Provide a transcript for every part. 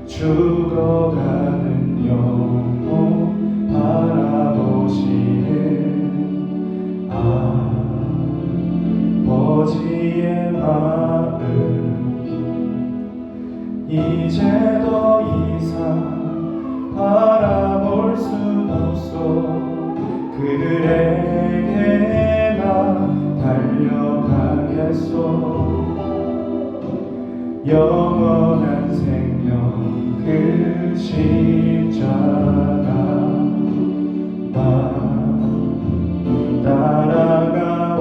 죽어가는 영혼 바라보시는 아버지의 마음, 이제 더 이상 바라볼 순 없어. 그들에게만 달려가겠소. 영원한 생명 그 십자가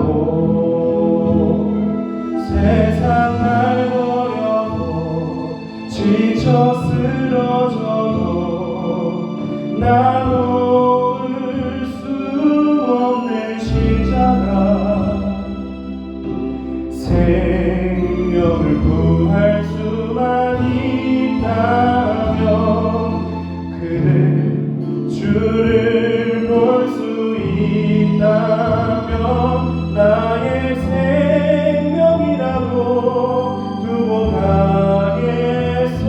따라가오. 세상 날 버려도 지쳐 쓰러져도 나 놓을 수 없는 십자가. 생명을 구할 수만 있다면 그대 주를 볼 수 있다면 나의 생명이라도 두고 가겠소.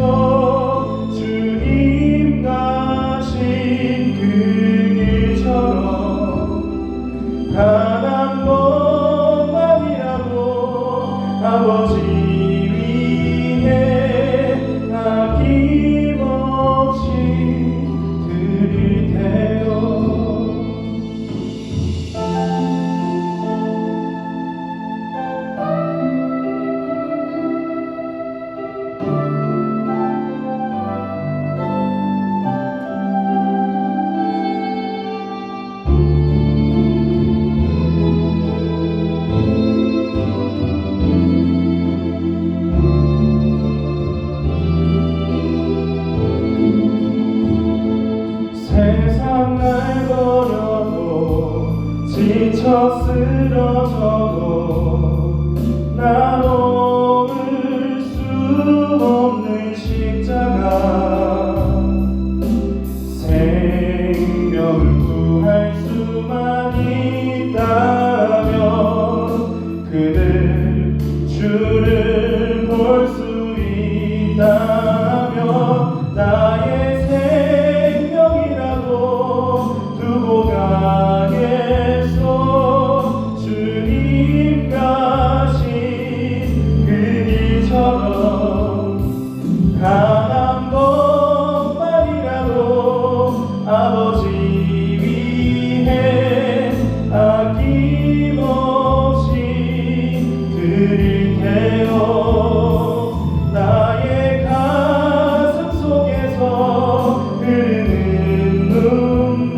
주님 가신 그 길처럼 단 한 번만이라도 아버지 위해 아낌없이 드릴 테요. 세상 날 버려도 지쳐 쓰러져도 나 놓을 수 없는 십자가. 생명을 구할 수만 있다면 그들 주를 볼 수 있다면 나의 생명이라도 두고 가겠소. 주님 가신 그 길처럼 단 한 번만이라도 아버지 위해 아낌없이 드릴 테요. 나의 가슴 속에서 흐르는 눈물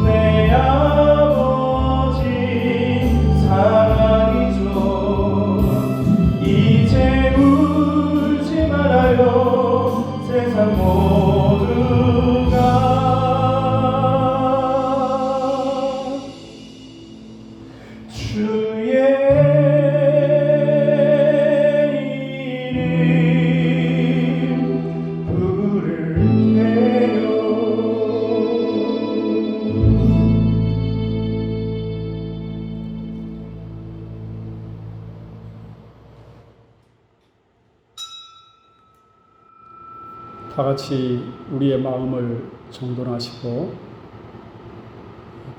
내 아버지 사랑이죠. 이제 울지 말아요. 세상 모두가 주의 이름 부를게요. 다 같이 우리의 마음을 정돈하시고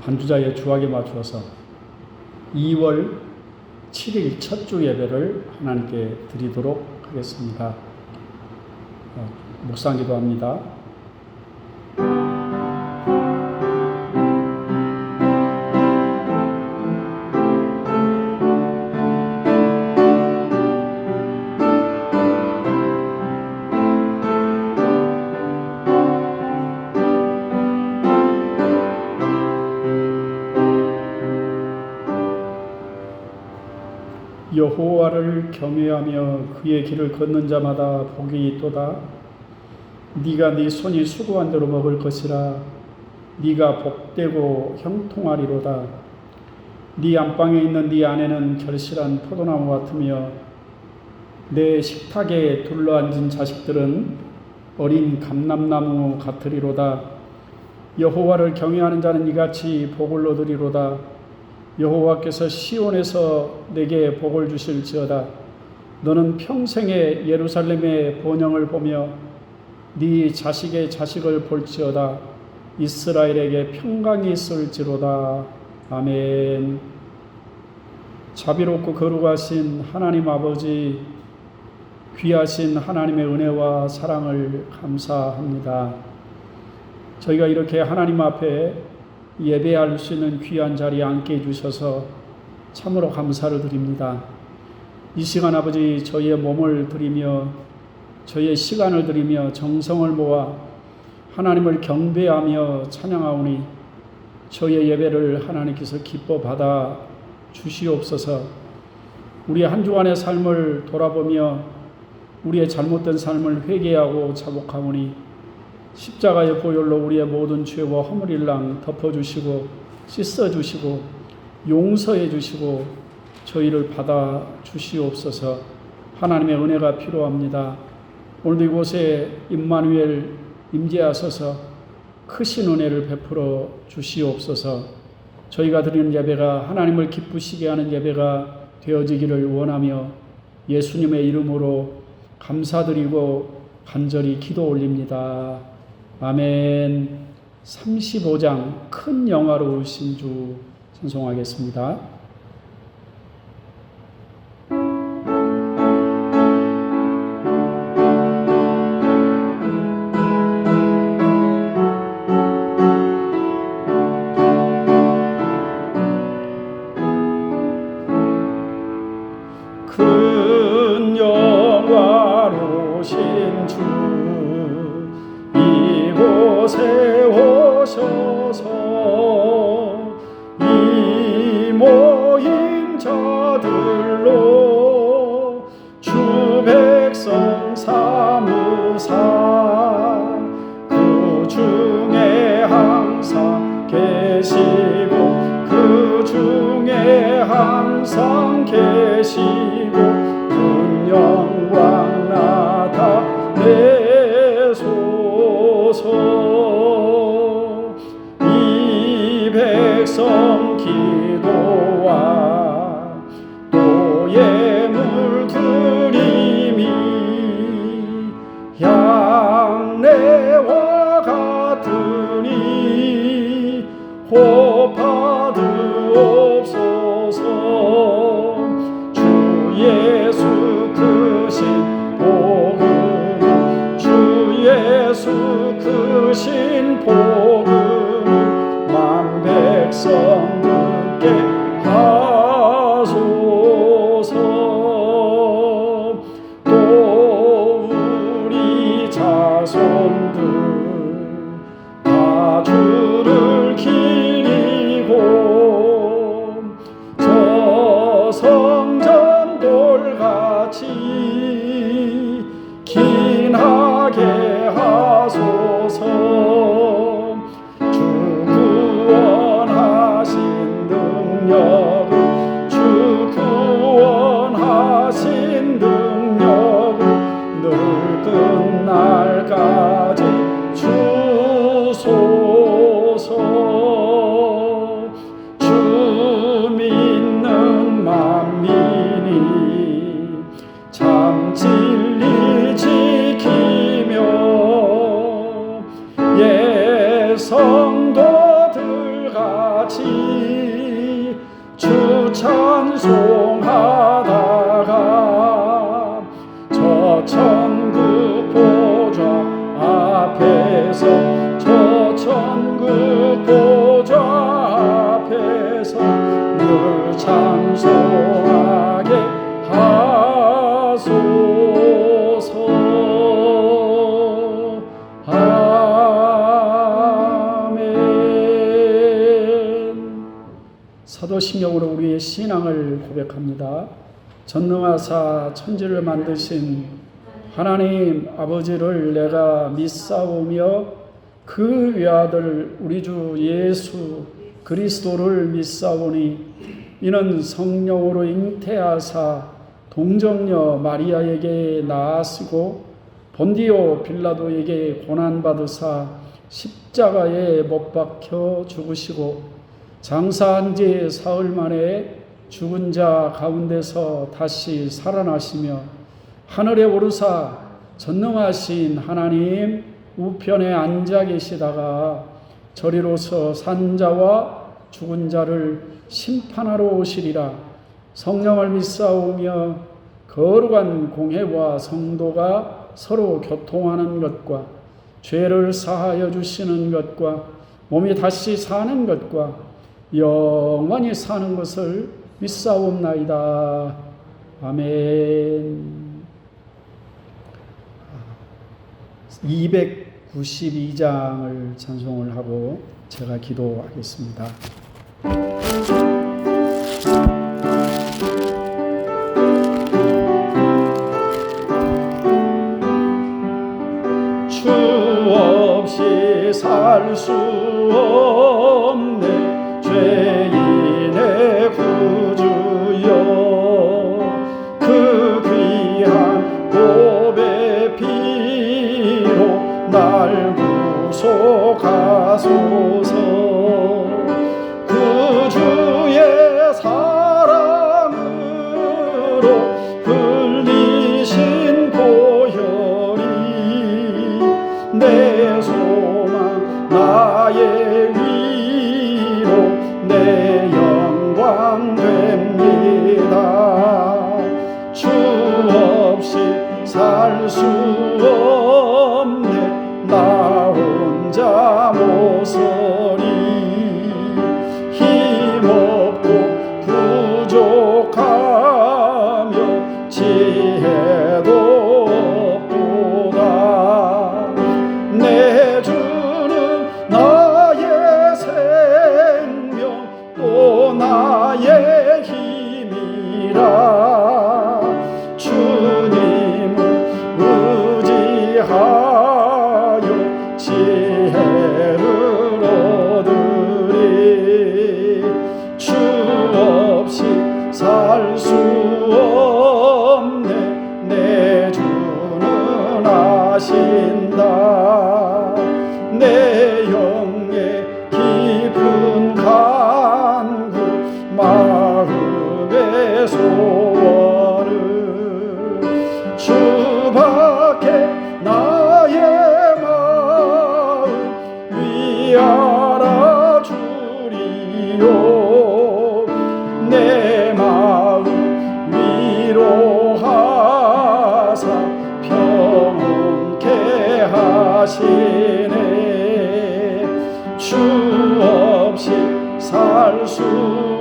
반주자의 주악에 맞추어서 2월 7일 첫 주 예배를 하나님께 드리도록 하겠습니다. 묵상 기도합니다. 여호와를 경외하며 그의 길을 걷는 자마다 복이 있도다. 네가 네 손이 수고한 대로 먹을 것이라. 네가 복되고 형통하리로다. 네 안방에 있는 네 아내는 결실한 포도나무 같으며 내 식탁에 둘러앉은 자식들은 어린 감람나무 같으리로다. 여호와를 경외하는 자는 이같이 복을 얻으리로다. 여호와께서 시온에서 내게 복을 주실지어다. 너는 평생에 예루살렘의 번영을 보며 네 자식의 자식을 볼지어다. 이스라엘에게 평강이 있을지로다. 아멘. 자비롭고 거룩하신 하나님 아버지, 귀하신 하나님의 은혜와 사랑을 감사합니다. 저희가 이렇게 하나님 앞에 예배할 수 있는 귀한 자리에 앉게 해주셔서 참으로 감사를 드립니다. 이 시간 아버지, 저희의 몸을 드리며 저희의 시간을 드리며 정성을 모아 하나님을 경배하며 찬양하오니 저희의 예배를 하나님께서 기뻐 받아 주시옵소서. 우리의 한 주간의 삶을 돌아보며 우리의 잘못된 삶을 회개하고 자복하오니 십자가의 보혈로 우리의 모든 죄와 허물일랑 덮어주시고 씻어주시고 용서해 주시고 저희를 받아 주시옵소서. 하나님의 은혜가 필요합니다. 오늘도 이곳에 임마누엘 임재하소서 크신 은혜를 베풀어 주시옵소서. 저희가 드리는 예배가 하나님을 기쁘시게 하는 예배가 되어지기를 원하며 예수님의 이름으로 감사드리고 간절히 기도 올립니다. 아멘. 35장 큰 영화로우신 주 찬송하겠습니다. 큰 영화로우신 주 이곳에 오셔서 이 모임 자들로 주 백성 삼으사 그 중에 항상 계시고 그 중에 항상 계시고 큰 영광 나타내소서. 이 백성 기도와 또 예물 드림이 향내와 같으니 호파드옵소서. 주 예수 크신 복음 주 예수 크신 복음 만 백성 듣게 하소서. 또 우리 자손들 다 주를 기리고 저 성전 돌같이 긴하게 하소서. 주 구원하신 능력을 주 구원하신 능력을 늙은 날까지 주소서. 주 믿는 만민이 참 진리 지키며 예 성도들 같이 주 찬송하다가 저 천국 보좌 앞에서 저 천국 보좌 앞에서 늘 찬송하게 하소서. 아멘. 사도신경으로 우리의 신앙을 고백합니다. 전능하사 천지를 만드신 하나님 아버지를 내가 믿사오며 그 외아들 우리 주 예수 그리스도를 믿사오니 이는 성령으로 잉태하사 동정녀 마리아에게 나아시고 본디오 빌라도에게 고난받으사 십자가에 못 박혀 죽으시고 장사한 지 사흘 만에 죽은 자 가운데서 다시 살아나시며 하늘에 오르사 전능하신 하나님 우편에 앉아 계시다가 저리로서 산자와 죽은 자를 심판하러 오시리라. 성령을 믿사오며 거룩한 공회와 성도가 서로 교통하는 것과 죄를 사하여 주시는 것과 몸이 다시 사는 것과 영원히 사는 것을 믿사옵나이다. 아멘. 292장을 찬송을 하고 제가 기도하겠습니다. 주 없이 살 수 없네 죄인의 구주여 그 귀한 보배 피로 날 구속하소서 구주의 사랑으로 흘리신 보혈이 내 소망 나의 위로 내 영광 됩니다. 주 없이 살 수 없네 나 혼자 못 서리 힘없고 부족하며 지혜도 없도다. 내 주는 나의 생명 또 나의 힘이라. 주님을 의지하여 지혜를 얻으리. 주 없이 살 수 없네 내 주는 아신다. 내 영의 깊은 간구 마음의 소원을 주밖에 나의 마음 위하라 주리요. 내 마음 위로하사 평온케 하시네. 주 없이 살 수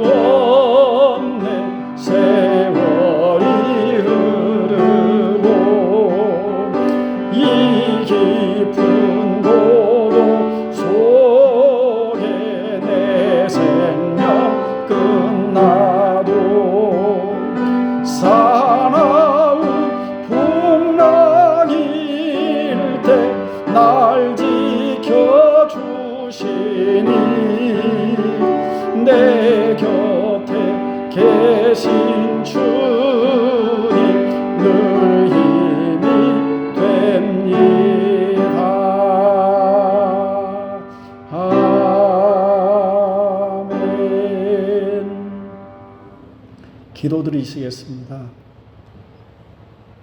없네 세월이 흐르고 이 깊은 고독 속에 내 생명 끝나도 사나운 풍랑일 때 날 지켜주시니 내 곁에 계신 주님 늘 힘이 됩니다. 아멘. 기도드리시겠습니다.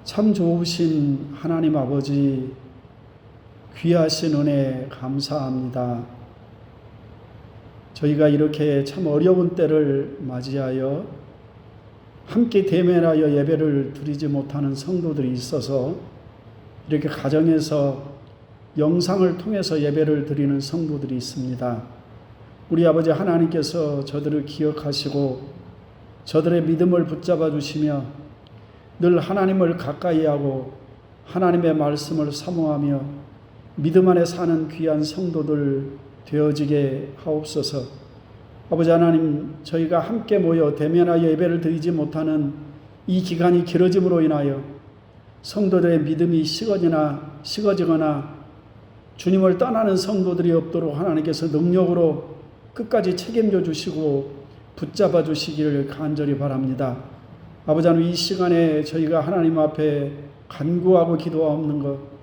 참 좋으신 하나님 아버지 귀하신 은혜 감사합니다. 저희가 이렇게 참 어려운 때를 맞이하여 함께 대면하여 예배를 드리지 못하는 성도들이 있어서 이렇게 가정에서 영상을 통해서 예배를 드리는 성도들이 있습니다. 우리 아버지 하나님께서 저들을 기억하시고 저들의 믿음을 붙잡아 주시며 늘 하나님을 가까이 하고 하나님의 말씀을 사모하며 믿음 안에 사는 귀한 성도들 되어지게 하옵소서. 아버지 하나님, 저희가 함께 모여 대면하여 예배를 드리지 못하는 이 기간이 길어짐으로 인하여 성도들의 믿음이 식어지거나 주님을 떠나는 성도들이 없도록 하나님께서 능력으로 끝까지 책임져 주시고 붙잡아 주시기를 간절히 바랍니다. 아버지 하나님, 이 시간에 저희가 하나님 앞에 간구하고 기도하옵는 것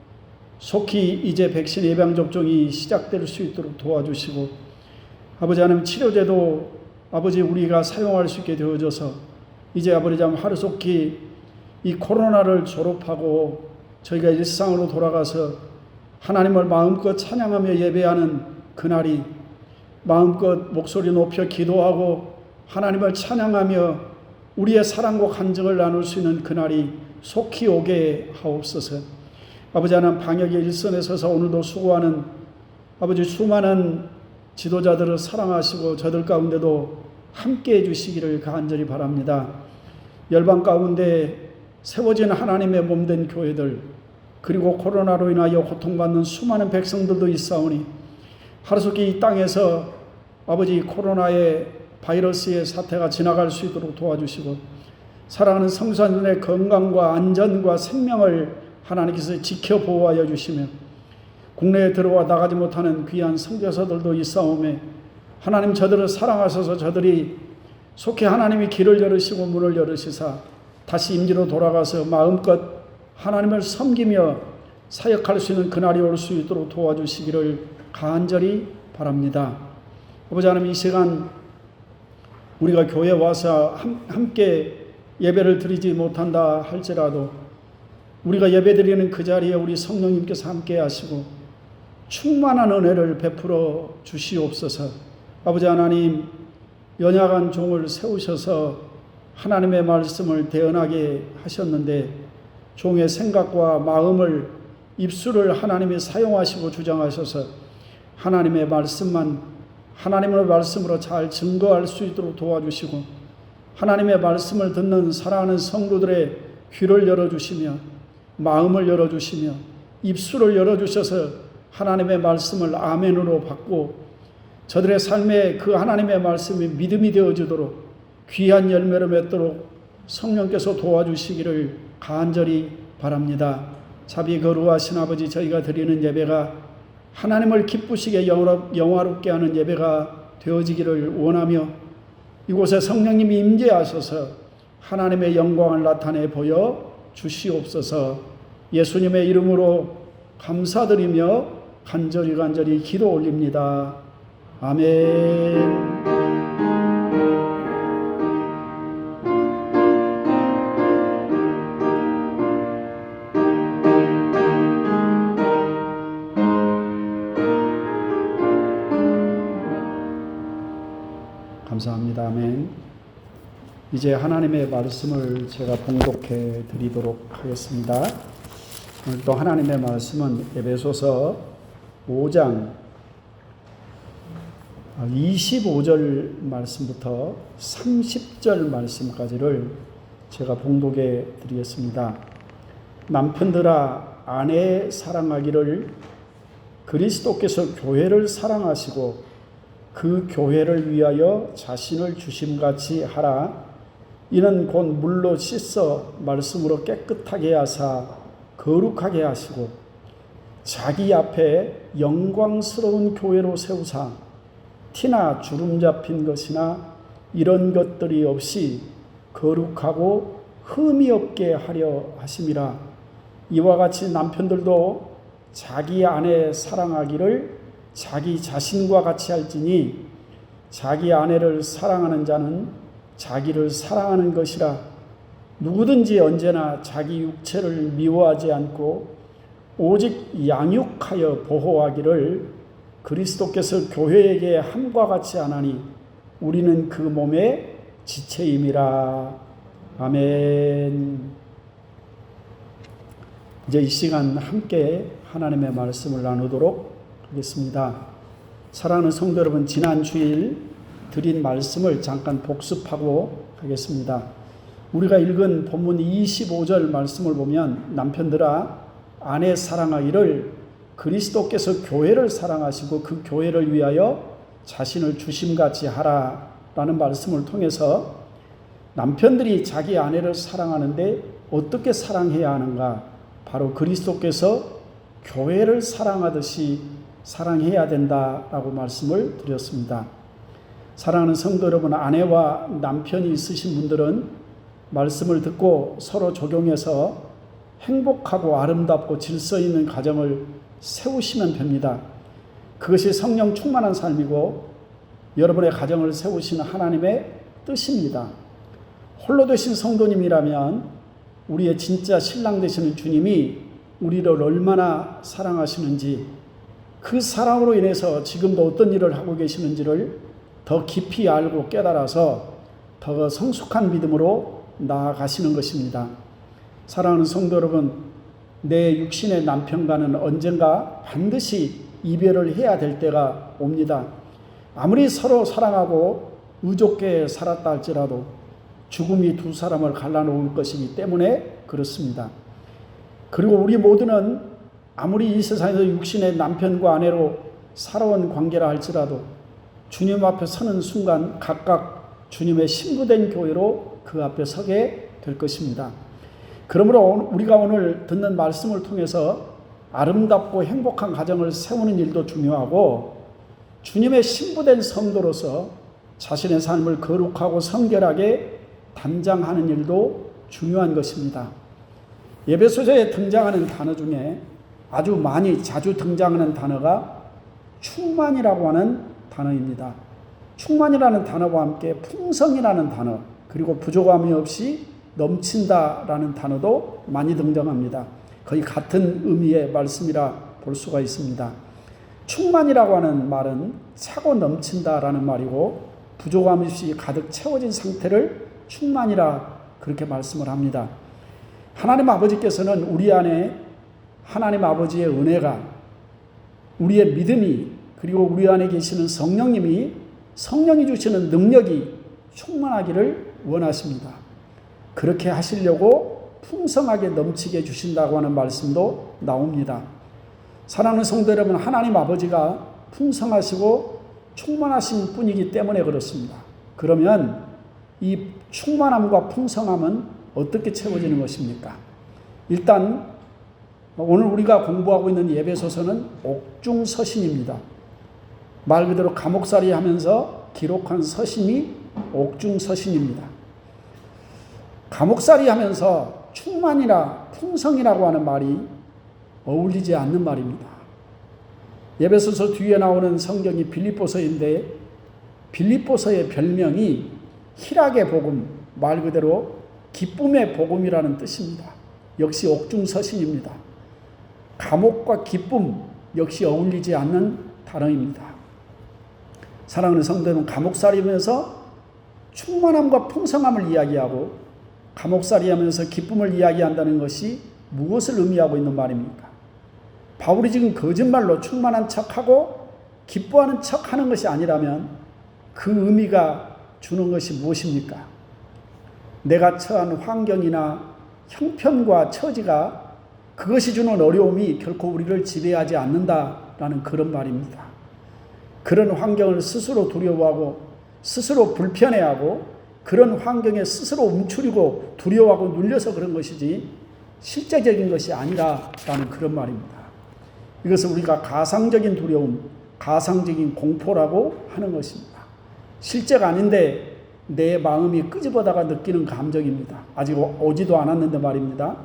속히 이제 백신 예방 접종이 시작될 수 있도록 도와주시고 아버지 하나님 치료제도 아버지 우리가 사용할 수 있게 되어져서 이제 아버지 하나님 하루속히 이 코로나를 졸업하고 저희가 일상으로 돌아가서 하나님을 마음껏 찬양하며 예배하는 그날이, 마음껏 목소리 높여 기도하고 하나님을 찬양하며 우리의 사랑과 간증을 나눌 수 있는 그날이 속히 오게 하옵소서. 아버지 하나님, 방역의 일선에 서서 오늘도 수고하는 아버지 수많은 지도자들을 사랑하시고 저들 가운데도 함께 해주시기를 간절히 바랍니다. 열방 가운데 세워진 하나님의 몸된 교회들, 그리고 코로나로 인하여 고통받는 수많은 백성들도 있사오니 하루속히 이 땅에서 아버지 코로나의 바이러스의 사태가 지나갈 수 있도록 도와주시고, 사랑하는 성도님의 건강과 안전과 생명을 하나님께서 지켜 보호하여 주시며, 국내에 들어와 나가지 못하는 귀한 선교사들도 있사오매 하나님 저들을 사랑하셔서 저들이 속히 하나님이 길을 열으시고 문을 열으시사 다시 임지로 돌아가서 마음껏 하나님을 섬기며 사역할 수 있는 그날이 올 수 있도록 도와주시기를 간절히 바랍니다. 아버지 하나님, 이 시간 우리가 교회에 와서 함께 예배를 드리지 못한다 할지라도 우리가 예배드리는 그 자리에 우리 성령님께서 함께 하시고 충만한 은혜를 베풀어 주시옵소서. 아버지 하나님, 연약한 종을 세우셔서 하나님의 말씀을 대언하게 하셨는데 종의 생각과 마음을, 입술을 하나님이 사용하시고 주장하셔서 하나님의 말씀만 하나님의 말씀으로 잘 증거할 수 있도록 도와주시고, 하나님의 말씀을 듣는 사랑하는 성도들의 귀를 열어주시며 마음을 열어주시며 입술을 열어주셔서 하나님의 말씀을 아멘으로 받고 저들의 삶에 그 하나님의 말씀이 믿음이 되어지도록 귀한 열매를 맺도록 성령께서 도와주시기를 간절히 바랍니다. 자비 거루하신 아버지, 저희가 드리는 예배가 하나님을 기쁘시게 영화롭게 하는 예배가 되어지기를 원하며 이곳에 성령님이 임재하셔서 하나님의 영광을 나타내 보여 주시옵소서. 예수님의 이름으로 감사드리며 간절히 기도 올립니다. 아멘. 감사합니다. 아멘. 이제 하나님의 말씀을 제가 봉독해 드리도록 하겠습니다. 오늘 또 하나님의 말씀은 에베소서 5장 25절 말씀부터 30절 말씀까지를 제가 봉독해 드리겠습니다. 남편들아, 아내 사랑하기를 그리스도께서 교회를 사랑하시고 그 교회를 위하여 자신을 주심같이 하라. 이는 곧 물로 씻어 말씀으로 깨끗하게 하사 거룩하게 하시고 자기 앞에 영광스러운 교회로 세우사 티나 주름 잡힌 것이나 이런 것들이 없이 거룩하고 흠이 없게 하려 하심이라. 이와 같이 남편들도 자기 아내 사랑하기를 자기 자신과 같이 할지니 자기 아내를 사랑하는 자는 자기를 사랑하는 것이라. 누구든지 언제나 자기 육체를 미워하지 않고 오직 양육하여 보호하기를 그리스도께서 교회에게 함과 같이 하나니 우리는 그 몸의 지체임이라. 아멘. 이제 이 시간 함께 하나님의 말씀을 나누도록 하겠습니다. 사랑하는 성도 여러분, 지난 주일 드린 말씀을 잠깐 복습하고 가겠습니다. 우리가 읽은 본문 25절 말씀을 보면 남편들아, 아내 사랑하기를 그리스도께서 교회를 사랑하시고 그 교회를 위하여 자신을 주심같이 하라라는 말씀을 통해서 남편들이 자기 아내를 사랑하는데 어떻게 사랑해야 하는가? 바로 그리스도께서 교회를 사랑하듯이 사랑해야 된다라고 말씀을 드렸습니다. 사랑하는 성도 여러분, 아내와 남편이 있으신 분들은 말씀을 듣고 서로 적용해서 행복하고 아름답고 질서 있는 가정을 세우시면 됩니다. 그것이 성령 충만한 삶이고 여러분의 가정을 세우시는 하나님의 뜻입니다. 홀로 되신 성도님이라면 우리의 진짜 신랑 되시는 주님이 우리를 얼마나 사랑하시는지, 그 사랑으로 인해서 지금도 어떤 일을 하고 계시는지를 더 깊이 알고 깨달아서 더 성숙한 믿음으로 나아가시는 것입니다. 사랑하는 성도 여러분, 내 육신의 남편과는 언젠가 반드시 이별을 해야 될 때가 옵니다. 아무리 서로 사랑하고 의좋게 살았다 할지라도 죽음이 두 사람을 갈라놓을 것이기 때문에 그렇습니다. 그리고 우리 모두는 아무리 이 세상에서 육신의 남편과 아내로 살아온 관계라 할지라도 주님 앞에 서는 순간 각각 주님의 신부된 교회로 그 앞에 서게 될 것입니다. 그러므로 우리가 오늘 듣는 말씀을 통해서 아름답고 행복한 가정을 세우는 일도 중요하고, 주님의 신부된 성도로서 자신의 삶을 거룩하고 성결하게 단장하는 일도 중요한 것입니다. 에베소서에 등장하는 단어 중에 아주 자주 등장하는 단어가 충만이라고 하는 단어입니다. 충만이라는 단어와 함께 풍성이라는 단어, 그리고 부족함이 없이 넘친다라는 단어도 많이 등장합니다. 거의 같은 의미의 말씀이라 볼 수가 있습니다. 충만이라고 하는 말은 차고 넘친다라는 말이고, 부족함 없이 가득 채워진 상태를 충만이라 그렇게 말씀을 합니다. 하나님 아버지께서는 우리 안에 하나님 아버지의 은혜가, 우리의 믿음이, 그리고 우리 안에 계시는 성령이 주시는 능력이 충만하기를 원하십니다. 그렇게 하시려고 풍성하게 넘치게 해주신다고 하는 말씀도 나옵니다. 사랑하는 성도 여러분, 하나님 아버지가 풍성하시고 충만하신 분이기 때문에 그렇습니다. 그러면 이 충만함과 풍성함은 어떻게 채워지는 것입니까? 일단 오늘 우리가 공부하고 있는 예배소서는 옥중서신입니다. 말 그대로 감옥살이 하면서 기록한 서신이 옥중서신입니다. 감옥살이 하면서 충만이나 풍성이라고 하는 말이 어울리지 않는 말입니다. 예배소서 뒤에 나오는 성경이 빌립보서인데, 빌립보서의 별명이 희락의 복음, 말 그대로 기쁨의 복음이라는 뜻입니다. 역시 옥중서신입니다. 감옥과 기쁨 역시 어울리지 않는 단어입니다. 사랑하는 성도 여러분, 감옥살이면서 충만함과 풍성함을 이야기하고 감옥살이하면서 기쁨을 이야기한다는 것이 무엇을 의미하고 있는 말입니까? 바울이 지금 거짓말로 충만한 척하고 기뻐하는 척하는 것이 아니라면 그 의미가 주는 것이 무엇입니까? 내가 처한 환경이나 형편과 처지가 그것이 주는 어려움이 결코 우리를 지배하지 않는다라는 그런 말입니다. 그런 환경을 스스로 두려워하고 스스로 불편해하고 그런 환경에 스스로 움츠리고 두려워하고 눌려서 그런 것이지 실제적인 것이 아니라라는 그런 말입니다. 이것을 우리가 가상적인 두려움, 가상적인 공포라고 하는 것입니다. 실제가 아닌데 내 마음이 끄집어다가 느끼는 감정입니다. 아직 오지도 않았는데 말입니다.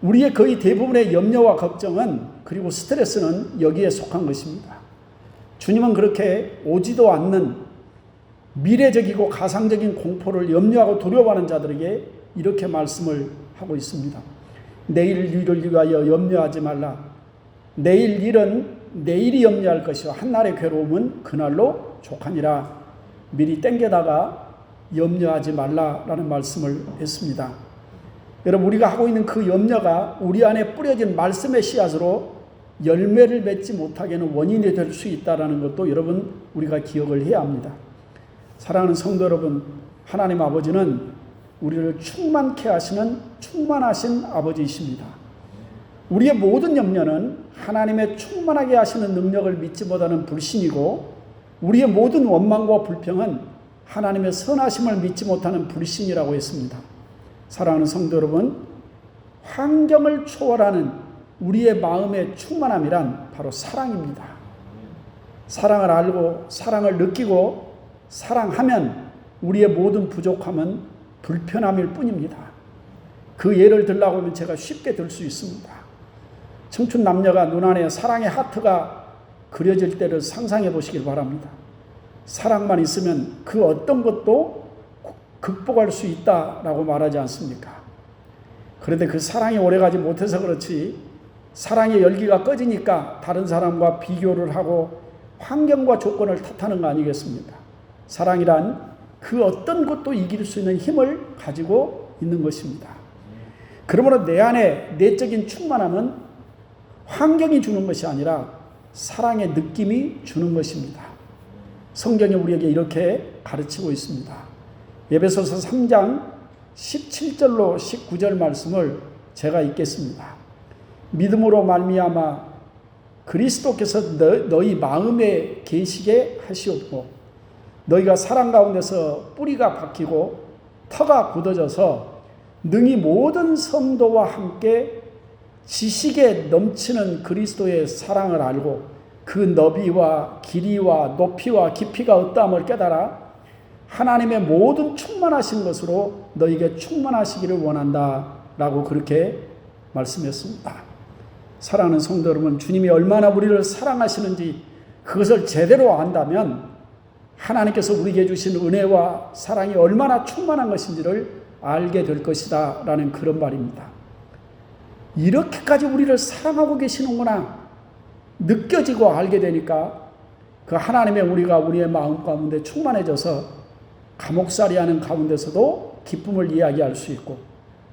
우리의 거의 대부분의 염려와 걱정은, 그리고 스트레스는 여기에 속한 것입니다. 주님은 그렇게 오지도 않는 미래적이고 가상적인 공포를 염려하고 두려워하는 자들에게 이렇게 말씀을 하고 있습니다. 내일 일을 위하여 염려하지 말라. 내일 일은 내일이 염려할 것이요 한날의 괴로움은 그날로 족하니라. 미리 땡겨다가 염려하지 말라라는 말씀을 했습니다. 여러분, 우리가 하고 있는 그 염려가 우리 안에 뿌려진 말씀의 씨앗으로 열매를 맺지 못하게 하는 원인이 될 수 있다는 것도 여러분 우리가 기억을 해야 합니다. 사랑하는 성도 여러분, 하나님 아버지는 우리를 충만케 하시는 충만하신 아버지이십니다. 우리의 모든 염려는 하나님의 충만하게 하시는 능력을 믿지 못하는 불신이고, 우리의 모든 원망과 불평은 하나님의 선하심을 믿지 못하는 불신이라고 했습니다. 사랑하는 성도 여러분, 환경을 초월하는 우리의 마음의 충만함이란 바로 사랑입니다. 사랑을 알고 사랑을 느끼고 사랑하면 우리의 모든 부족함은 불편함일 뿐입니다. 그 예를 들라고 하면 제가 쉽게 들 수 있습니다. 청춘 남녀가 눈안에 사랑의 하트가 그려질 때를 상상해 보시길 바랍니다. 사랑만 있으면 그 어떤 것도 극복할 수 있다라고 말하지 않습니까? 그런데 그 사랑이 오래가지 못해서 그렇지 사랑의 열기가 꺼지니까 다른 사람과 비교를 하고 환경과 조건을 탓하는 거 아니겠습니까? 사랑이란 그 어떤 것도 이길 수 있는 힘을 가지고 있는 것입니다. 그러므로 내 안에 내적인 충만함은 환경이 주는 것이 아니라 사랑의 느낌이 주는 것입니다. 성경이 우리에게 이렇게 가르치고 있습니다. 에베소서 3장 17절로 19절 말씀을 제가 읽겠습니다. 믿음으로 말미암아 그리스도께서 너희 마음에 계시게 하시옵고 너희가 사랑 가운데서 뿌리가 박히고 터가 굳어져서 능히 모든 성도와 함께 지식에 넘치는 그리스도의 사랑을 알고 그 너비와 길이와 높이와 깊이가 어떠함을 깨달아 하나님의 모든 충만하신 것으로 너희에게 충만하시기를 원한다 라고 그렇게 말씀했습니다. 사랑하는 성도 여러분, 주님이 얼마나 우리를 사랑하시는지 그것을 제대로 안다면 하나님께서 우리에게 주신 은혜와 사랑이 얼마나 충만한 것인지를 알게 될 것이다 라는 그런 말입니다. 이렇게까지 우리를 사랑하고 계시는구나 느껴지고 알게 되니까 그 하나님의 우리가 우리의 마음 가운데 충만해져서 감옥살이 하는 가운데서도 기쁨을 이야기할 수 있고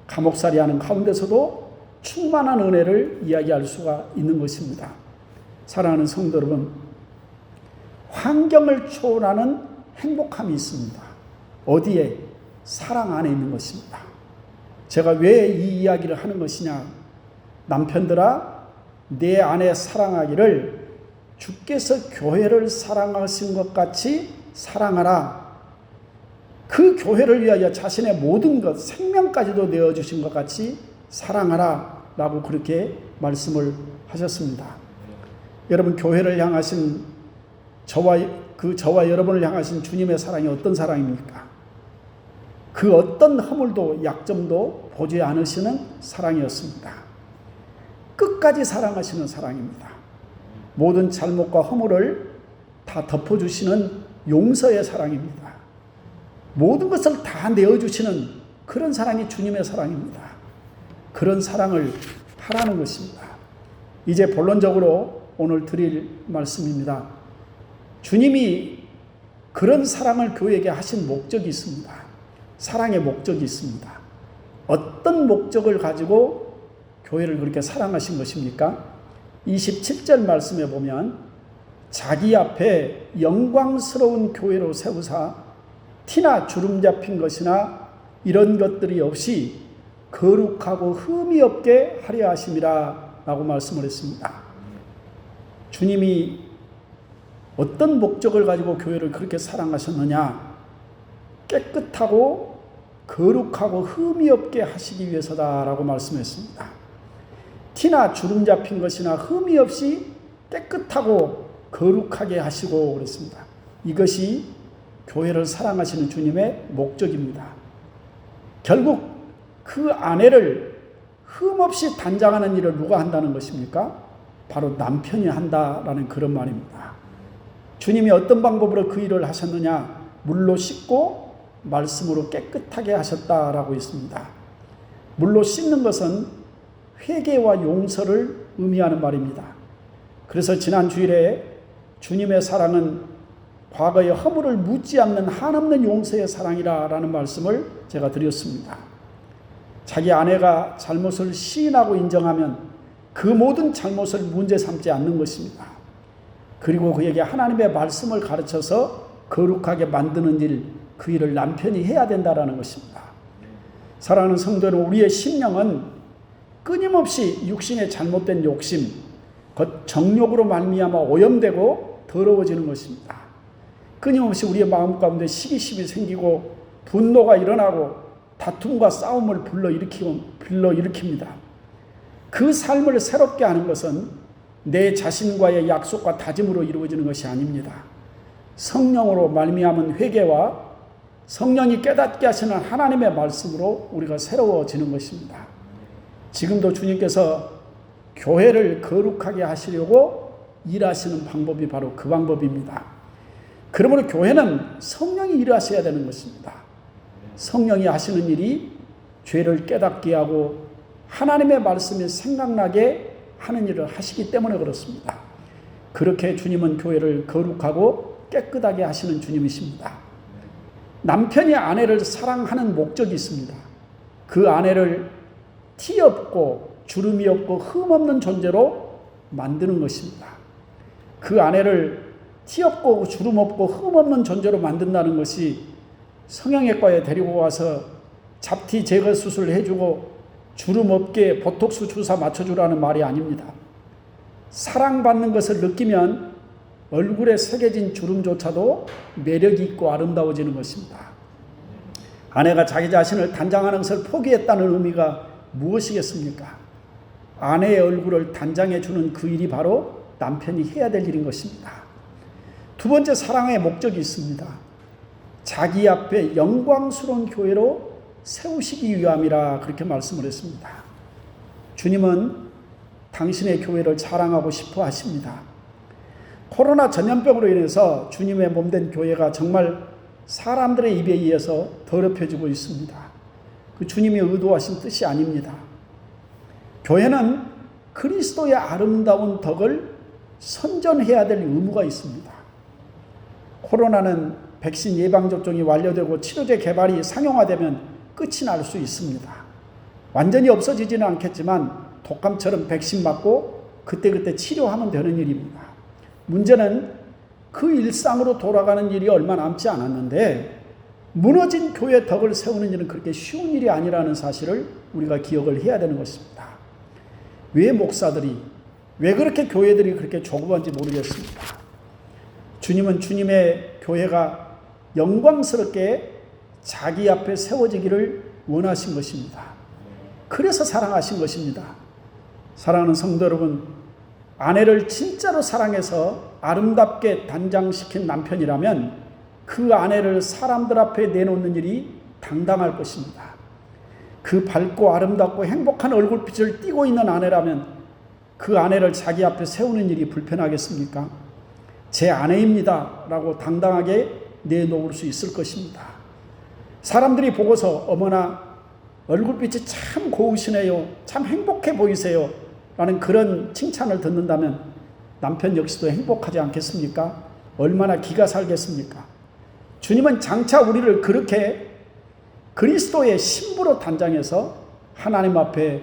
감옥살이 하는 가운데서도 충만한 은혜를 이야기할 수가 있는 것입니다. 사랑하는 성도 여러분, 환경을 초월하는 행복함이 있습니다. 어디에? 사랑 안에 있는 것입니다. 제가 왜 이 이야기를 하는 것이냐? 남편들아, 내 아내 사랑하기를 주께서 교회를 사랑하신 것 같이 사랑하라. 그 교회를 위하여 자신의 모든 것, 생명까지도 내어주신 것 같이 사랑하라 라고 그렇게 말씀을 하셨습니다. 여러분, 교회를 향하신 저와 여러분을 향하신 주님의 사랑이 어떤 사랑입니까? 그 어떤 허물도 약점도 보지 않으시는 사랑이었습니다. 끝까지 사랑하시는 사랑입니다. 모든 잘못과 허물을 다 덮어주시는 용서의 사랑입니다. 모든 것을 다 내어주시는 그런 사랑이 주님의 사랑입니다. 그런 사랑을 하라는 것입니다. 이제 본론적으로 오늘 드릴 말씀입니다. 주님이 그런 사랑을 교회에게 하신 목적이 있습니다. 사랑의 목적이 있습니다. 어떤 목적을 가지고 교회를 그렇게 사랑하신 것입니까? 27절 말씀에 보면 자기 앞에 영광스러운 교회로 세우사 티나 주름 잡힌 것이나 이런 것들이 없이 거룩하고 흠이 없게 하려 하심이라 라고 말씀을 했습니다. 주님이 어떤 목적을 가지고 교회를 그렇게 사랑하셨느냐? 깨끗하고 거룩하고 흠이 없게 하시기 위해서다라고 말씀했습니다. 티나 주름 잡힌 것이나 흠이 없이 깨끗하고 거룩하게 하시고 그랬습니다. 이것이 교회를 사랑하시는 주님의 목적입니다. 결국 그 아내를 흠없이 단장하는 일을 누가 한다는 것입니까? 바로 남편이 한다라는 그런 말입니다. 주님이 어떤 방법으로 그 일을 하셨느냐? 물로 씻고 말씀으로 깨끗하게 하셨다라고 있습니다. 물로 씻는 것은 회개와 용서를 의미하는 말입니다. 그래서 지난 주일에 주님의 사랑은 과거의 허물을 묻지 않는 한없는 용서의 사랑이라는 말씀을 제가 드렸습니다. 자기 아내가 잘못을 시인하고 인정하면 그 모든 잘못을 문제 삼지 않는 것입니다. 그리고 그에게 하나님의 말씀을 가르쳐서 거룩하게 만드는 일, 그 일을 남편이 해야 된다는 것입니다. 사랑하는 성도는 우리의 심령은 끊임없이 육신의 잘못된 욕심, 곧 정욕으로 말미암아 오염되고 더러워지는 것입니다. 끊임없이 우리의 마음 가운데 시기심이 생기고 분노가 일어나고 다툼과 싸움을 불러일으킵니다. 그 삶을 새롭게 하는 것은 내 자신과의 약속과 다짐으로 이루어지는 것이 아닙니다. 성령으로 말미암은 회개와 성령이 깨닫게 하시는 하나님의 말씀으로 우리가 새로워지는 것입니다. 지금도 주님께서 교회를 거룩하게 하시려고 일하시는 방법이 바로 그 방법입니다. 그러므로 교회는 성령이 일하셔야 되는 것입니다. 성령이 하시는 일이 죄를 깨닫게 하고 하나님의 말씀이 생각나게 하는 일을 하시기 때문에 그렇습니다. 그렇게 주님은 교회를 거룩하고 깨끗하게 하시는 주님이십니다. 남편이 아내를 사랑하는 목적이 있습니다. 그 아내를 티 없고 주름이 없고 흠 없는 존재로 만드는 것입니다. 그 아내를 티 없고 주름 없고 흠 없는 존재로 만든다는 것이 성형외과에 데리고 가서 잡티 제거 수술 해주고 주름 없게 보톡스 주사 맞춰주라는 말이 아닙니다. 사랑받는 것을 느끼면 얼굴에 새겨진 주름조차도 매력이 있고 아름다워지는 것입니다. 아내가 자기 자신을 단장하는 것을 포기했다는 의미가 무엇이겠습니까? 아내의 얼굴을 단장해 주는 그 일이 바로 남편이 해야 될 일인 것입니다. 두 번째, 사랑의 목적이 있습니다. 자기 앞에 영광스러운 교회로 세우시기 위함이라 그렇게 말씀을 했습니다. 주님은 당신의 교회를 자랑하고 싶어 하십니다. 코로나 전염병으로 인해서 주님의 몸된 교회가 정말 사람들의 입에 의해서 더럽혀지고 있습니다. 그 주님이 의도하신 뜻이 아닙니다. 교회는 그리스도의 아름다운 덕을 선전해야 될 의무가 있습니다. 코로나는 백신 예방접종이 완료되고 치료제 개발이 상용화되면 끝이 날 수 있습니다. 완전히 없어지지는 않겠지만 독감처럼 백신 맞고 그때그때 치료하면 되는 일입니다. 문제는 그 일상으로 돌아가는 일이 얼마 남지 않았는데 무너진 교회 덕을 세우는 일은 그렇게 쉬운 일이 아니라는 사실을 우리가 기억을 해야 되는 것입니다. 왜 목사들이, 왜 그렇게 교회들이 그렇게 조급한지 모르겠습니다. 주님은 주님의 교회가 영광스럽게 자기 앞에 세워지기를 원하신 것입니다. 그래서 사랑하신 것입니다. 사랑하는 성도 여러분, 아내를 진짜로 사랑해서 아름답게 단장시킨 남편이라면 그 아내를 사람들 앞에 내놓는 일이 당당할 것입니다. 그 밝고 아름답고 행복한 얼굴빛을 띠고 있는 아내라면 그 아내를 자기 앞에 세우는 일이 불편하겠습니까? 제 아내입니다 라고 당당하게 내놓을 수 있을 것입니다. 사람들이 보고서 어머나 얼굴빛이 참 고우시네요, 참 행복해 보이세요 라는 그런 칭찬을 듣는다면 남편 역시도 행복하지 않겠습니까? 얼마나 기가 살겠습니까? 주님은 장차 우리를 그렇게 그리스도의 신부로 단장해서 하나님 앞에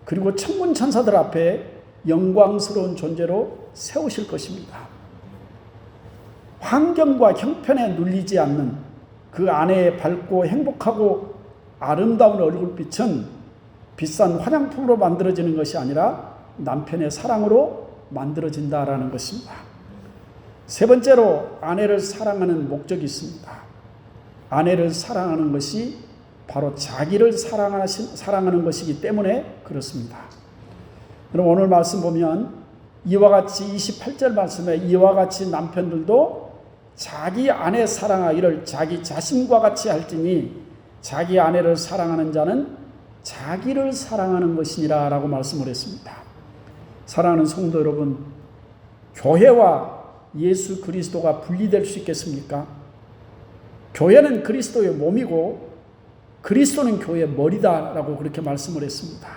그리고 천군 천사들 앞에 영광스러운 존재로 세우실 것입니다. 환경과 형편에 눌리지 않는 그 아내의 밝고 행복하고 아름다운 얼굴빛은 비싼 화장품으로 만들어지는 것이 아니라 남편의 사랑으로 만들어진다라는 것입니다. 세 번째로 아내를 사랑하는 목적이 있습니다. 아내를 사랑하는 것이 바로 자기를 사랑하는 것이기 때문에 그렇습니다. 그럼 오늘 말씀 보면 이와 같이 28절 말씀에 이와 같이 남편들도 자기 아내 사랑하기를 자기 자신과 같이 할지니 자기 아내를 사랑하는 자는 자기를 사랑하는 것이니라 라고 말씀을 했습니다. 사랑하는 성도 여러분, 교회와 예수 그리스도가 분리될 수 있겠습니까? 교회는 그리스도의 몸이고 그리스도는 교회의 머리다라고 그렇게 말씀을 했습니다.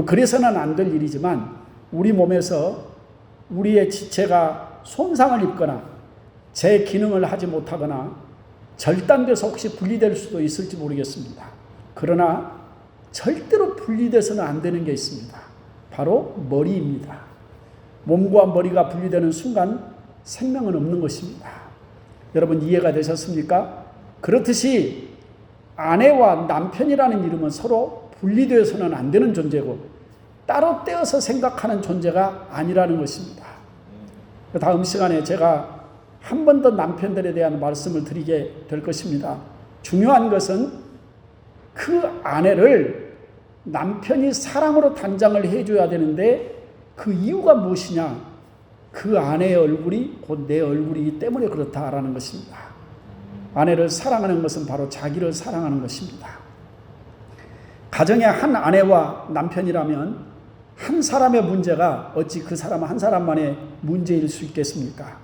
그래서는 안 될 일이지만 우리 몸에서 우리의 지체가 손상을 입거나 제 기능을 하지 못하거나 절단돼서 혹시 분리될 수도 있을지 모르겠습니다. 그러나 절대로 분리돼서는 안 되는 게 있습니다. 바로 머리입니다. 몸과 머리가 분리되는 순간 생명은 없는 것입니다. 여러분 이해가 되셨습니까? 그렇듯이 아내와 남편이라는 이름은 서로 분리되어서는 안 되는 존재고 따로 떼어서 생각하는 존재가 아니라는 것입니다. 다음 시간에 제가 한 번 더 남편들에 대한 말씀을 드리게 될 것입니다. 중요한 것은 그 아내를 남편이 사랑으로 단장을 해줘야 되는데 그 이유가 무엇이냐? 그 아내의 얼굴이 곧 내 얼굴이기 때문에 그렇다라는 것입니다. 아내를 사랑하는 것은 바로 자기를 사랑하는 것입니다. 가정의 한 아내와 남편이라면 한 사람의 문제가 어찌 그 사람 한 사람만의 문제일 수 있겠습니까?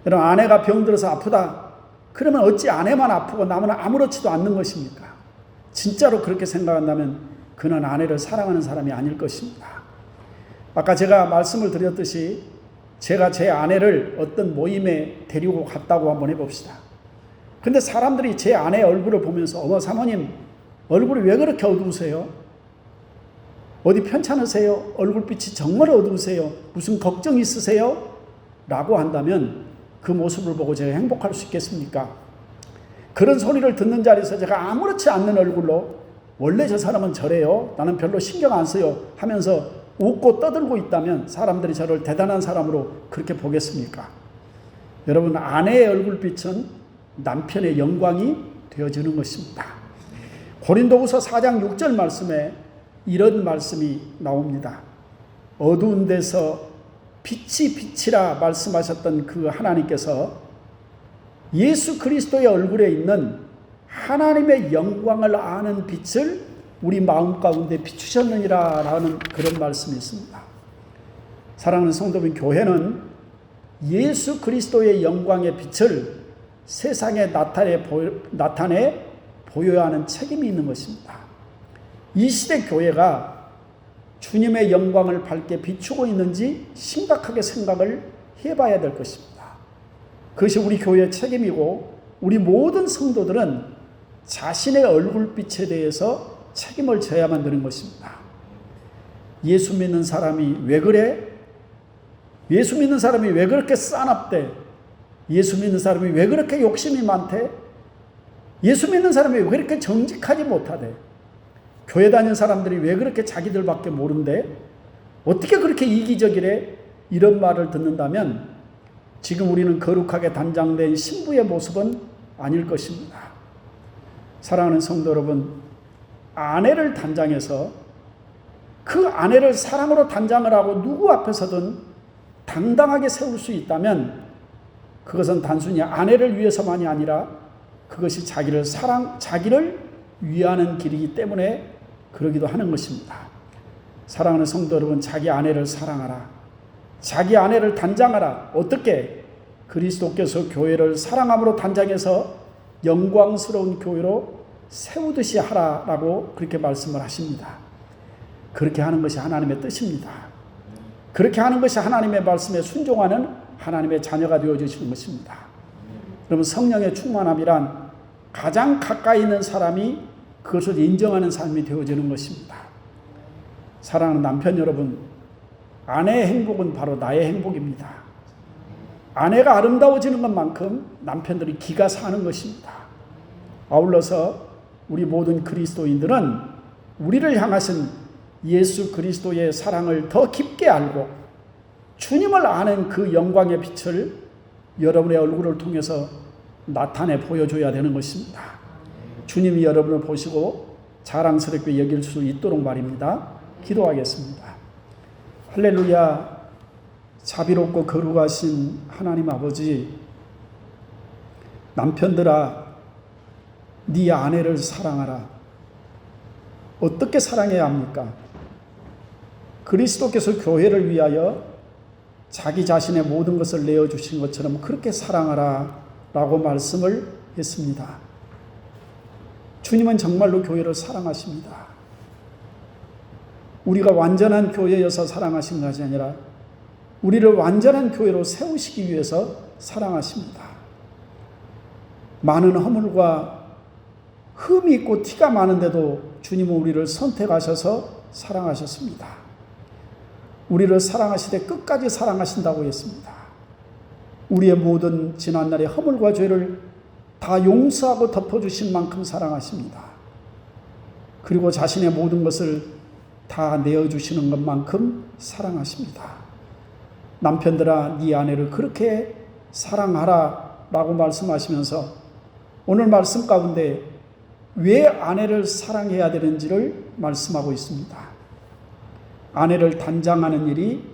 여러분 아내가 병들어서 아프다. 그러면 어찌 아내만 아프고 남은 아무렇지도 않는 것입니까? 진짜로 그렇게 생각한다면 그는 아내를 사랑하는 사람이 아닐 것입니다. 아까 제가 말씀을 드렸듯이 제가 제 아내를 어떤 모임에 데리고 갔다고 한번 해봅시다. 근데 사람들이 제 아내 얼굴을 보면서 어머 사모님 얼굴이 왜 그렇게 어두우세요? 어디 편찮으세요? 얼굴빛이 정말 어두우세요? 무슨 걱정 있으세요? 라고 한다면 그 모습을 보고 제가 행복할 수 있겠습니까? 그런 소리를 듣는 자리에서 제가 아무렇지 않는 얼굴로 원래 저 사람은 저래요. 나는 별로 신경 안 써요. 하면서 웃고 떠들고 있다면 사람들이 저를 대단한 사람으로 그렇게 보겠습니까? 여러분, 아내의 얼굴빛은 남편의 영광이 되어지는 것입니다. 고린도후서 4장 6절 말씀에 이런 말씀이 나옵니다. 어두운 데서 빛이 빛이라 말씀하셨던 그 하나님께서 예수 그리스도의 얼굴에 있는 하나님의 영광을 아는 빛을 우리 마음 가운데 비추셨느니라 라는 그런 말씀이 있습니다. 사랑하는 성도분, 교회는 예수 그리스도의 영광의 빛을 세상에 나타내 보여야 하는 책임이 있는 것입니다. 이 시대 교회가 주님의 영광을 밝게 비추고 있는지 심각하게 생각을 해봐야 될 것입니다. 그것이 우리 교회의 책임이고 우리 모든 성도들은 자신의 얼굴빛에 대해서 책임을 져야만 되는 것입니다. 예수 믿는 사람이 왜 그래? 예수 믿는 사람이 왜 그렇게 싸납대? 예수 믿는 사람이 왜 그렇게 욕심이 많대? 예수 믿는 사람이 왜 그렇게 정직하지 못하대? 교회 다니는 사람들이 왜 그렇게 자기들밖에 모른대? 어떻게 그렇게 이기적이래? 이런 말을 듣는다면 지금 우리는 거룩하게 단장된 신부의 모습은 아닐 것입니다. 사랑하는 성도 여러분, 아내를 단장해서 그 아내를 사랑으로 단장을 하고 누구 앞에서든 당당하게 세울 수 있다면 그것은 단순히 아내를 위해서만이 아니라 그것이 자기를 위하는 길이기 때문에 그러기도 하는 것입니다. 사랑하는 성도 여러분, 자기 아내를 사랑하라. 자기 아내를 단장하라. 어떻게? 그리스도께서 교회를 사랑함으로 단장해서 영광스러운 교회로 세우듯이 하라라고 그렇게 말씀을 하십니다. 그렇게 하는 것이 하나님의 뜻입니다. 그렇게 하는 것이 하나님의 말씀에 순종하는 하나님의 자녀가 되어주시는 것입니다. 여러분, 성령의 충만함이란 가장 가까이 있는 사람이 그것을 인정하는 삶이 되어지는 것입니다. 사랑하는 남편 여러분, 아내의 행복은 바로 나의 행복입니다. 아내가 아름다워지는 것만큼 남편들이 기가 사는 것입니다. 아울러서 우리 모든 그리스도인들은 우리를 향하신 예수 그리스도의 사랑을 더 깊게 알고 주님을 아는 그 영광의 빛을 여러분의 얼굴을 통해서 나타내 보여줘야 되는 것입니다. 주님이 여러분을 보시고 자랑스럽게 여길 수 있도록 말입니다. 기도하겠습니다. 할렐루야. 자비롭고 거룩하신 하나님 아버지, 남편들아 네 아내를 사랑하라. 어떻게 사랑해야 합니까? 그리스도께서 교회를 위하여 자기 자신의 모든 것을 내어주신 것처럼 그렇게 사랑하라 라고 말씀을 했습니다. 주님은 정말로 교회를 사랑하십니다. 우리가 완전한 교회여서 사랑하신 것이 아니라 우리를 완전한 교회로 세우시기 위해서 사랑하십니다. 많은 허물과 흠이 있고 티가 많은데도 주님은 우리를 선택하셔서 사랑하셨습니다. 우리를 사랑하시되 끝까지 사랑하신다고 했습니다. 우리의 모든 지난날의 허물과 죄를 다 용서하고 덮어주신 만큼 사랑하십니다. 그리고 자신의 모든 것을 다 내어주시는 것만큼 사랑하십니다. 남편들아 네 아내를 그렇게 사랑하라 라고 말씀하시면서 오늘 말씀 가운데 왜 아내를 사랑해야 되는지를 말씀하고 있습니다. 아내를 단장하는 일이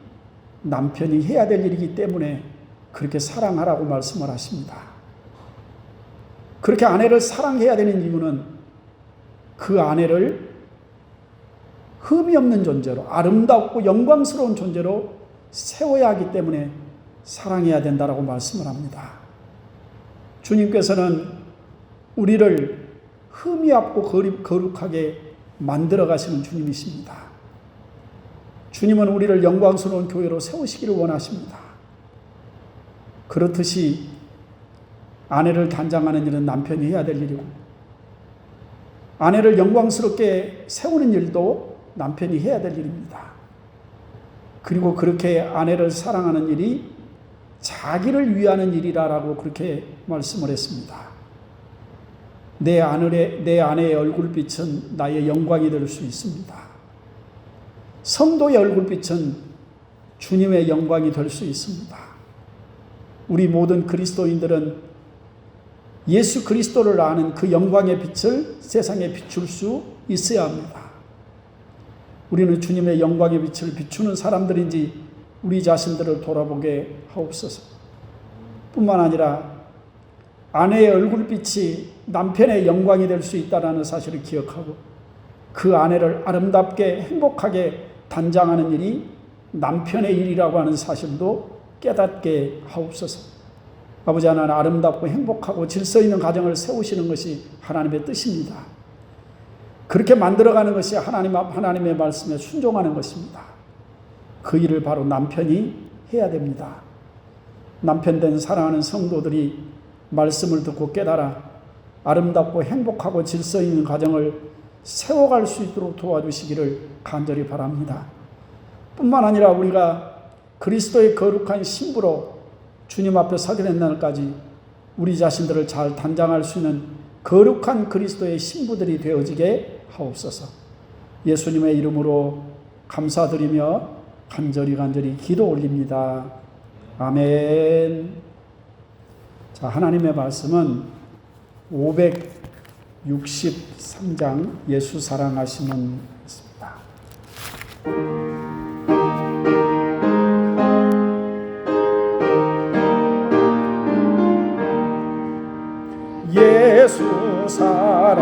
남편이 해야 될 일이기 때문에 그렇게 사랑하라고 말씀을 하십니다. 그렇게 아내를 사랑해야 되는 이유는 그 아내를 흠이 없는 존재로 아름답고 영광스러운 존재로 세워야 하기 때문에 사랑해야 된다라고 말씀을 합니다. 주님께서는 우리를 흠이 없고 거룩하게 만들어 가시는 주님이십니다. 주님은 우리를 영광스러운 교회로 세우시기를 원하십니다. 그렇듯이 아내를 단장하는 일은 남편이 해야 될 일이고, 아내를 영광스럽게 세우는 일도 남편이 해야 될 일입니다. 그리고 그렇게 아내를 사랑하는 일이 자기를 위하는 일이라고 그렇게 말씀을 했습니다. 내 아내의 얼굴빛은 나의 영광이 될 수 있습니다. 성도의 얼굴빛은 주님의 영광이 될 수 있습니다. 우리 모든 그리스도인들은 예수 그리스도를 아는 그 영광의 빛을 세상에 비출 수 있어야 합니다. 우리는 주님의 영광의 빛을 비추는 사람들인지 우리 자신들을 돌아보게 하옵소서. 뿐만 아니라 아내의 얼굴빛이 남편의 영광이 될 수 있다는 사실을 기억하고, 그 아내를 아름답게 행복하게 단장하는 일이 남편의 일이라고 하는 사실도 깨닫게 하옵소서. 아버지 하나님, 아름답고 행복하고 질서 있는 가정을 세우시는 것이 하나님의 뜻입니다. 그렇게 만들어가는 것이 하나님의 말씀에 순종하는 것입니다. 그 일을 바로 남편이 해야 됩니다. 남편 된 사랑하는 성도들이 말씀을 듣고 깨달아 아름답고 행복하고 질서 있는 가정을 세워갈 수 있도록 도와주시기를 간절히 바랍니다. 뿐만 아니라 우리가 그리스도의 거룩한 신부로 주님 앞에 서게 된 날까지 우리 자신들을 잘 단장할 수 있는 거룩한 그리스도의 신부들이 되어지게 하옵소서. 예수님의 이름으로 감사드리며 간절히 기도 올립니다. 아멘. 자, 하나님의 말씀은 563장 예수 사랑하시면 있습니다. 예수 사랑하심을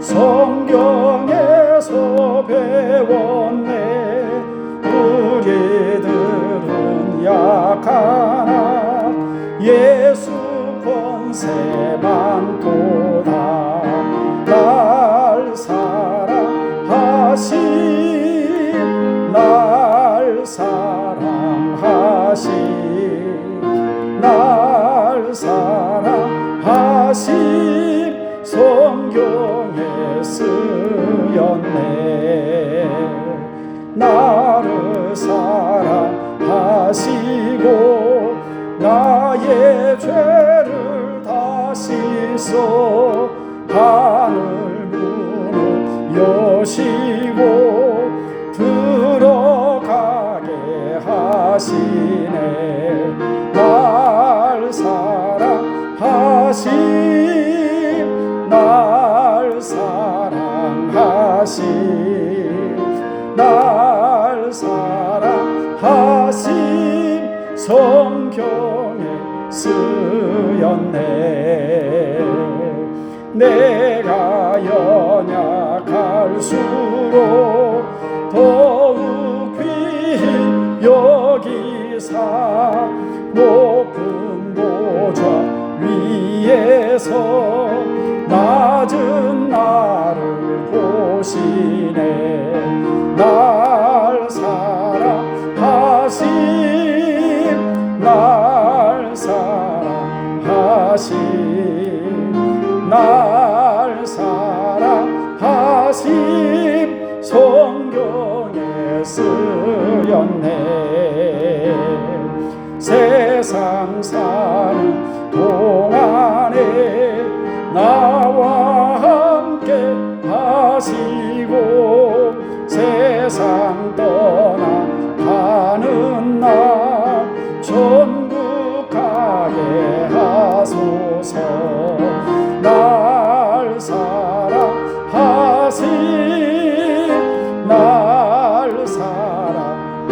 성경에서 배웠네. 우리들은 약하나 예수 권세 많도다. 날 사랑하심, 날 사랑하심, 날 사랑하심 성경에 쓰였네. 나를 사랑하시고 나의 죄를 다 씻어 하늘 문을 여시고 들어가게 하시네. 날 사랑하심, 날 사랑하심, 날 사랑하심 성경에 쓰였네. 내가 연약할수록 더욱 귀히 여기사 높은 보좌 위에서 낮은 나를 보시네. 날 사랑하심, 날 사랑하심, 날 사랑하심 성경에 쓰였네. 세상 사는 동안에 나와 함께 하시고 세상 떠나가는 날 천국 가게 하소서. 날 사랑하심, 날 사랑하심,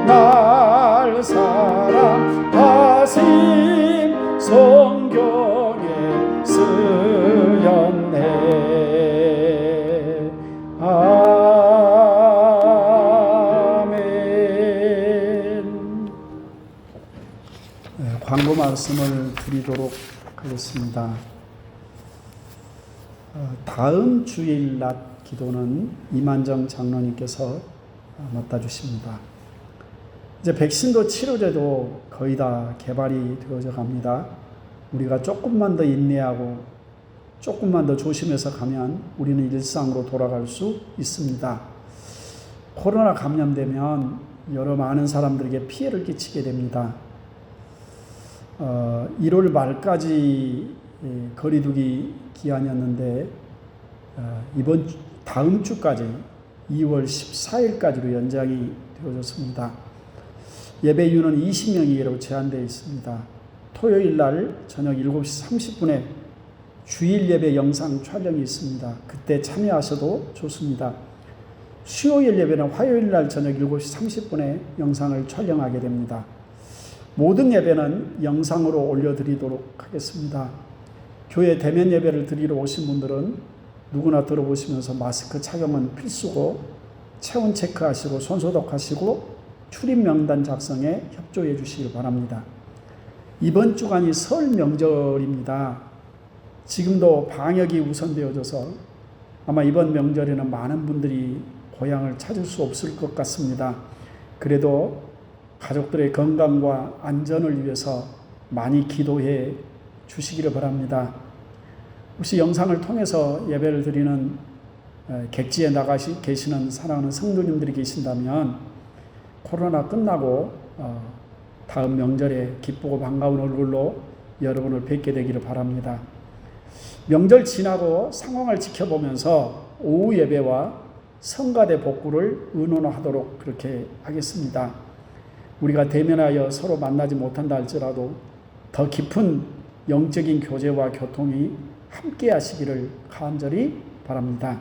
날 사랑하심 성경에 쓰였네. 아멘. 광고 말씀을 드리도록 하겠습니다. 다음 주일 낮 기도는 이만정 장로님께서 맡아주십니다. 이제 백신도 치료제도 거의 다 개발이 되어져 갑니다. 우리가 조금만 더 인내하고 조금만 더 조심해서 가면 우리는 일상으로 돌아갈 수 있습니다. 코로나 감염되면 여러 많은 사람들에게 피해를 끼치게 됩니다. 1월 말까지 거리두기 기한이었는데 다음 주까지 2월 14일까지로 연장이 되어졌습니다. 예배인은 20명이로 제한되어 있습니다. 토요일 날 저녁 7시 30분에 주일 예배 영상 촬영이 있습니다. 그때 참여하셔도 좋습니다. 수요일 예배는 화요일 날 저녁 7시 30분에 영상을 촬영하게 됩니다. 모든 예배는 영상으로 올려드리도록 하겠습니다. 교회 대면 예배를 드리러 오신 분들은 누구나 들어보시면서 마스크 착용은 필수고 체온 체크하시고 손소독하시고 출입 명단 작성에 협조해 주시길 바랍니다. 이번 주간이 설 명절입니다. 지금도 방역이 우선되어져서 아마 이번 명절에는 많은 분들이 고향을 찾을 수 없을 것 같습니다. 그래도 가족들의 건강과 안전을 위해서 많이 기도해 주시기를 바랍니다. 혹시 영상을 통해서 예배를 드리는 객지에 나가 계시는 사랑하는 성도님들이 계신다면 코로나 끝나고 다음 명절에 기쁘고 반가운 얼굴로 여러분을 뵙게 되기를 바랍니다. 명절 지나고 상황을 지켜보면서 오후 예배와 성가대 복구를 의논하도록 그렇게 하겠습니다. 우리가 대면하여 서로 만나지 못한다 할지라도 더 깊은 영적인 교제와 교통이 함께 하시기를 간절히 바랍니다.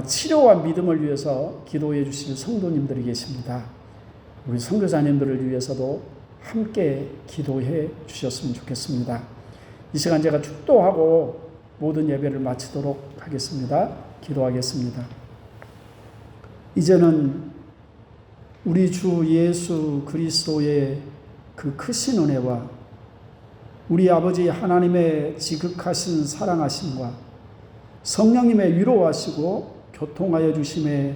치료와 믿음을 위해서 기도해 주실 성도님들이 계십니다. 우리 선교사님들을 위해서도 함께 기도해 주셨으면 좋겠습니다. 이 시간 제가 축도하고 모든 예배를 마치도록 하겠습니다. 기도하겠습니다. 이제는 우리 주 예수 그리스도의 그 크신 은혜와 우리 아버지 하나님의 지극하신 사랑하심과 성령님의 위로하시고 교통하여 주심의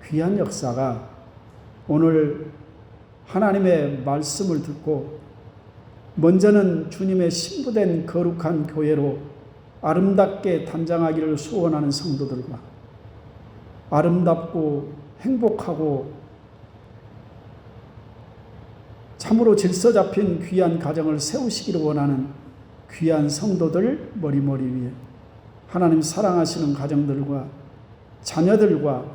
귀한 역사가 오늘 하나님의 말씀을 듣고 먼저는 주님의 신부된 거룩한 교회로 아름답게 단장하기를 소원하는 성도들과 아름답고 행복하고 참으로 질서 잡힌 귀한 가정을 세우시기를 원하는 귀한 성도들 머리머리 위에 하나님 사랑하시는 가정들과 자녀들과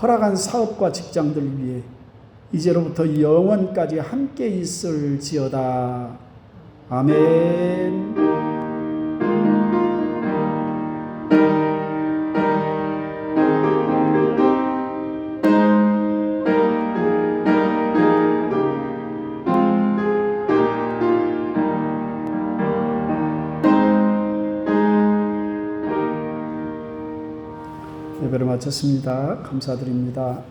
허락한 사업과 직장들 위해 이제로부터 영원까지 함께 있을지어다. 아멘. 예배를 마쳤습니다. 감사드립니다.